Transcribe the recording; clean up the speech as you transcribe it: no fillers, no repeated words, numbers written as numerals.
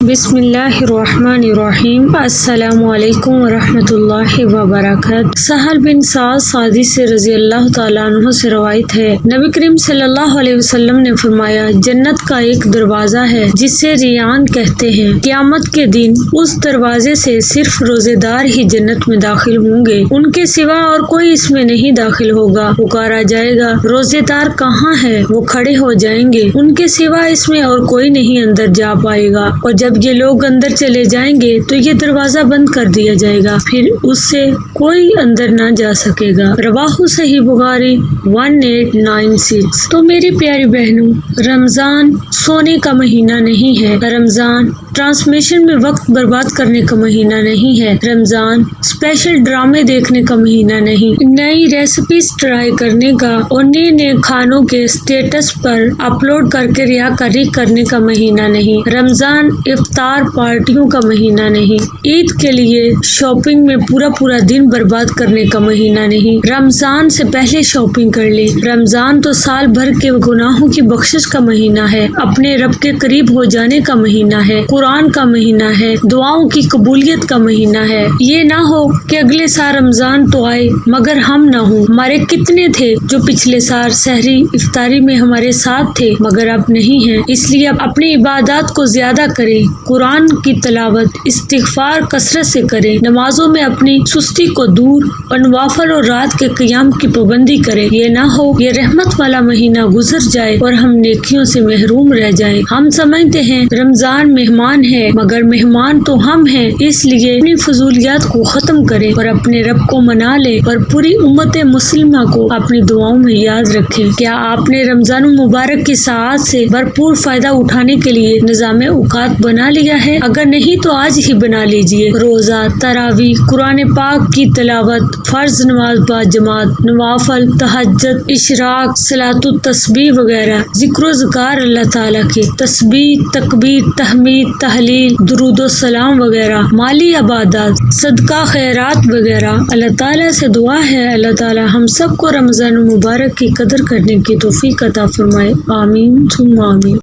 بسم اللہ الرحمن الرحیم۔ السلام علیکم ورحمۃ اللہ وبرکاتہ۔ سہل بن سعد سعدی سے رضی اللہ تعالیٰ عنہ سے روایت ہے، نبی کریم صلی اللہ علیہ وسلم نے فرمایا، جنت کا ایک دروازہ ہے جسے ریان کہتے ہیں، قیامت کے دن اس دروازے سے صرف روزے دار ہی جنت میں داخل ہوں گے، ان کے سوا اور کوئی اس میں نہیں داخل ہوگا۔ پکارا جائے گا، روزے دار کہاں ہے؟ وہ کھڑے ہو جائیں گے، ان کے سوا اس میں اور کوئی نہیں اندر جا پائے گا، اور جب یہ لوگ اندر چلے جائیں گے تو یہ دروازہ بند کر دیا جائے گا، پھر اس سے کوئی اندر نہ جا سکے گا۔ رواہ صحیح بخاری 1896۔ تو میری پیاری بہنوں، رمضان سونے کا مہینہ نہیں ہے، رمضان ٹرانسمیشن میں وقت برباد کرنے کا مہینہ نہیں ہے، رمضان اسپیشل ڈرامے دیکھنے کا مہینہ نہیں، نئی ریسیپیز ٹرائی کرنے کا اور نئے نئے کھانوں کے اسٹیٹس پر اپلوڈ کر کے ریاکاری کرنے کا مہینہ نہیں، رمضان افطار پارٹیوں کا مہینہ نہیں، عید کے لیے شاپنگ میں پورا دن برباد کرنے کا مہینہ نہیں، رمضان سے پہلے شاپنگ کر لے۔ رمضان تو سال بھر کے گناہوں کی بخشش کا مہینہ ہے، اپنے رب کے قریب ہو جانے کا مہینہ ہے، قرآن کا مہینہ ہے، دعاؤں کی قبولیت کا مہینہ ہے۔ یہ نہ ہو کہ اگلے سال رمضان تو آئے مگر ہم نہ ہوں۔ ہمارے کتنے تھے جو پچھلے سال سحری افطاری میں ہمارے ساتھ تھے مگر اب نہیں ہیں، اس لیے اپنی عبادات کو زیادہ کریں، قرآن کی تلاوت استغفار کثرت سے کریں، نمازوں میں اپنی سستی کو دور اور نوافل اور رات کے قیام کی پابندی کریں۔ یہ نہ ہو یہ رحمت والا مہینہ گزر جائے اور ہم نیکیوں سے محروم رہ جائیں۔ ہم سمجھتے ہیں رمضان مہمان ہے مگر مہمان تو ہم ہیں، اس لیے اپنی فضولیات کو ختم کریں اور اپنے رب کو منا لیں اور پوری امت مسلمہ کو اپنی دعاؤں میں یاد رکھیں۔ کیا آپ نے رمضان مبارک کی ساعات سے بھرپور فائدہ اٹھانے کے لیے نظام اوقات بنا لیا ہے؟ اگر نہیں تو آج ہی بنا لیجئے۔ روزہ، تراویح، قرآن پاک کی تلاوت، فرض نماز با جماعت، نوافل، تہجد، اشراق، صلاۃ التسبیح وغیرہ، ذکر و اذکار اللہ تعالیٰ کے، تسبیح، تکبیر، تحمید، تہلیل، درود و سلام وغیرہ، مالی عبادات، صدقہ خیرات وغیرہ۔ اللہ تعالیٰ سے دعا ہے اللہ تعالیٰ ہم سب کو رمضان مبارک کی قدر کرنے کی توفیق عطا فرمائے، آمین ثم آمین۔